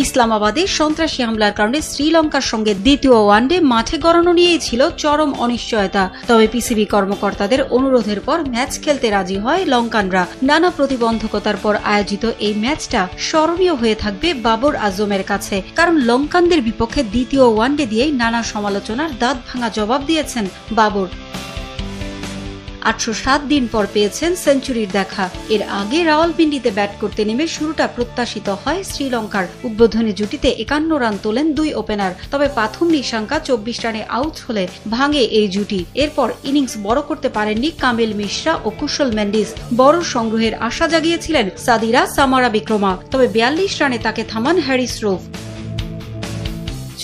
ইসলামাবাদে সন্ত্রাসী হামলার কারণে শ্রীলঙ্কার সঙ্গে দ্বিতীয় ওয়ানডে মাঠে গড়ানো নিয়েই ছিল চরম অনিশ্চয়তা। তবে পিসিবি কর্মকর্তাদের অনুরোধের পর ম্যাচ খেলতে রাজি হয় লঙ্কানরা। নানা প্রতিবন্ধকতার পর আয়োজিত এই ম্যাচটা স্মরণীয় হয়ে থাকবে বাবর আজমের কাছে, কারণ লঙ্কানদের বিপক্ষে দ্বিতীয় ওয়ানডে দিয়েই নানা সমালোচনার দাঁত ভাঙা জবাব দিয়েছেন বাবর। ৮০৭ দিন পর পেয়েছেন সেঞ্চুরির দেখা। এর আগে রাওয়ালপিন্ডিতে ব্যাট করতে নেমে শুরুটা প্রত্যাশিত হয় শ্রীলঙ্কার। উদ্বোধনী জুটিতে ৫১ রান তোলেন দুই ওপেনার, তবে পাথুম নিশাঙ্কা ২৪ রানে আউট হলে ভাঙে এই জুটি। এরপর ইনিংস বড় করতে পারেননি কামিল মিশ্রা ও কুশল মেন্ডিস। বড় সংগ্রহের আশা জাগিয়েছিলেন সাদিরা সামারা বিক্রমা, তবে ৪২ রানে তাকে থামান হ্যারিস রুফ।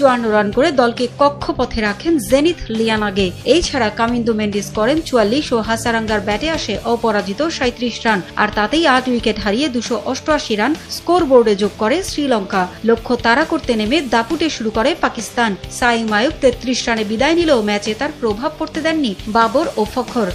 ৫৪ রান করে দলকে কক্ষপথে রাখেন জেনিথ লিয়ানাগে। এই ছাড়া কামিন্দু মেন্ডিস করেন ৪৪ ও হাসারাঙ্গার ব্যাটে আসে অপরাজিত ৩৭ রান, আর তাতেই ৮ উইকেট হারিয়ে ২৮৮ রান স্কোরবোর্ডে যোগ করে শ্রীলঙ্কা। লক্ষ্য তাড়া করতে নেমে দাপুটে শুরু করে পাকিস্তান। সাইম আয়ুব ৩৩ রানে বিদায় নিলেও ম্যাচে তার প্রভাব পড়তে দেননি বাবর ও ফখর।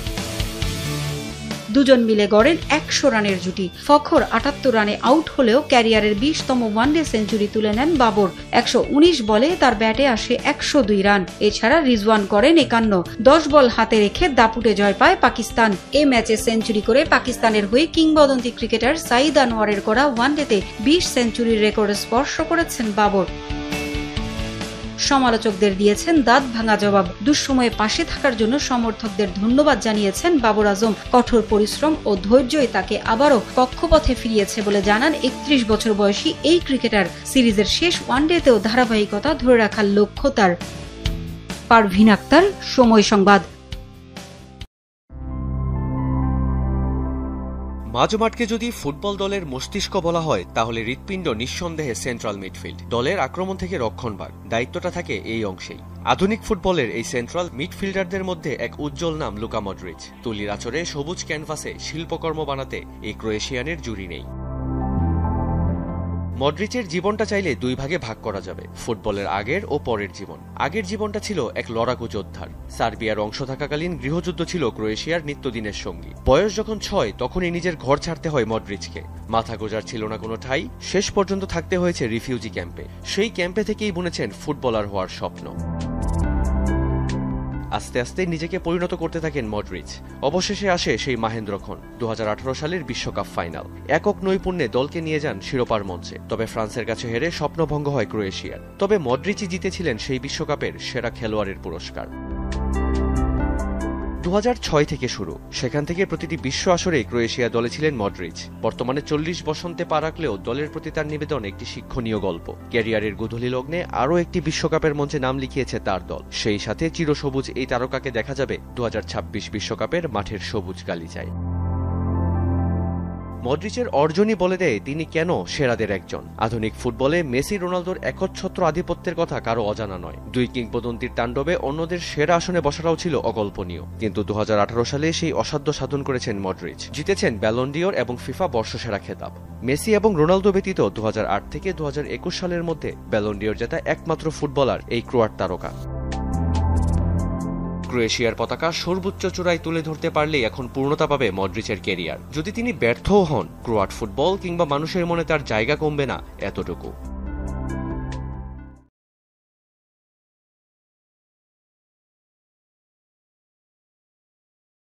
দুজন মিলে গড়েন ১০০ রানের জুটি। ফখর ৭৮ রানে আউট হলেও ক্যারিয়ারের ২০তম ওয়ানডে সেঞ্চুরি তুলে নেন বাবর। ১১৯ বলে তার ব্যাটে আসে ১০২ রান। এছাড়া রিজওয়ান করেন ৫১। ১০ বল হাতে রেখে দাপুটে জয় পায় পাকিস্তান। এ ম্যাচে সেঞ্চুরি করে পাকিস্তানের হয়ে কিংবদন্তি ক্রিকেটার সাইদ আনোয়ারের করা ওয়ানডেতে ২০ সেঞ্চুরির রেকর্ড স্পর্শ করেছেন বাবর। সমালোচকদের দিয়েছেন দাঁত ভাঙা জবাব। দুঃসময়ে পাশে থাকার জন্য সমর্থকদের ধন্যবাদ জানিয়েছেন বাবর আজম। কঠোর পরিশ্রম ও ধৈর্যই তাকে আবারও কক্ষপথে ফিরিয়েছে বলে জানান ৩১ বছর বয়সী এই ক্রিকেটার। সিরিজের শেষ ওয়ানডেতেও ধারাবাহিকতা ধরে রাখার লক্ষ্য তার। পারভিন আক্তার, সময় সংবাদ। মাঝমাঠকে যদি ফুটবল দলের মস্তিষ্ক বলা হয় তাহলে হৃৎপিণ্ড নিঃসন্দেহে সেন্ট্রাল মিডফিল্ড। দলের আক্রমণ থেকে রক্ষণভাগ দায়িত্বটা থাকে এই অংশেই। আধুনিক ফুটবলের এই সেন্ট্রাল মিডফিল্ডারদের মধ্যে এক উজ্জ্বল নাম লুকা মডরিচ। তুলির আচরে সবুজ ক্যানভাসে শিল্পকর্ম বানাতে এই ক্রোয়েশিয়ানের জুড়ি নেই। মডরিচের জীবনটা চাইলে দুই ভাগে ভাগ করা যাবে, ফুটবলের আগের ও পরের জীবন। আগের জীবনটা ছিল এক লড়াকু যোদ্ধার। সার্বিয়ার অংশ থাকাকালীন গৃহযুদ্ধ ছিল ক্রোয়েশিয়ার নিত্যদিনের সঙ্গী। বয়স যখন ৬ তখনই নিজের ঘর ছাড়তে হয় মডরিচকে। মাথা গোজার ছিল না কোনো ঠাঁই, শেষ পর্যন্ত থাকতে হয়েছে রিফিউজি ক্যাম্পে। সেই ক্যাম্পে থেকেই বুনেছেন ফুটবলার হওয়ার স্বপ্ন। আস্তে আস্তে নিজেকে পরিণত করতে থাকেন মডরিচ। অবশেষে আসে সেই মাহেন্দ্রক্ষণ, ২০১৮ সালের বিশ্বকাপ ফাইনাল। একক নৈপুণ্যে দলকে নিয়ে যান শিরোপার মঞ্চে, তবে ফ্রান্সের কাছে হেরে স্বপ্নভঙ্গ হয় ক্রোয়েশিয়ার। তবে মডরিচই জিতেছিলেন সেই বিশ্বকাপের সেরা খেলোয়াড়ের পুরস্কার। ২০০৬ থেকে শুরু, সেখান থেকে প্রতিটি বিশ্ব আসরেই ক্রোয়েশিয়া দলে ছিলেন মডরিচ। বর্তমানে ৪০ বসন্তে পা রাখলেও দলের প্রতি তার নিবেদন একটি শিক্ষণীয় গল্প। ক্যারিয়ারের গোধূলি লগ্নে আরও একটি বিশ্বকাপের মঞ্চে নাম লিখিয়েছে তার দল। সেই সাথে চিরসবুজ এই তারকাকে দেখা যাবে ২০২৬ বিশ্বকাপের মাঠের সবুজ গালিচায়। মডরিচের অর্জনই বলে দেয় তিনি কেন সেরাদের একজন। আধুনিক ফুটবলে মেসি রোনালদোর একচ্ছত্র আধিপত্যের কথা কারো অজানা নয়। দুই কিংবদন্তির তাণ্ডবে অন্যদের সেরা আসনে বসাটাও ছিল অকল্পনীয়। কিন্তু ২০১৮ সালে সেই অসাধ্য সাধন করেছেন মডরিচ। জিতেছেন ব্যালন ডিওর এবং ফিফা বর্ষসেরা খেতাব। মেসি এবং রোনালদো ব্যতীত ২০০৮ থেকে ২০২১ সালের মধ্যে ব্যালন ডিওর জেতা একমাত্র ফুটবলার এই ক্রোয়াট তারকা। ক্রোয়েশিয়ার পতাকা সর্বোচ্চ চূড়ায় তুলে ধরতে পারলেই এখন পূর্ণতা পাবে মডরিচের ক্যারিয়ার। যদি তিনি ব্যর্থও হন, ক্রোয়াট ফুটবল কিংবা মানুষের মনে তার জায়গা কমবে না এতটুকু।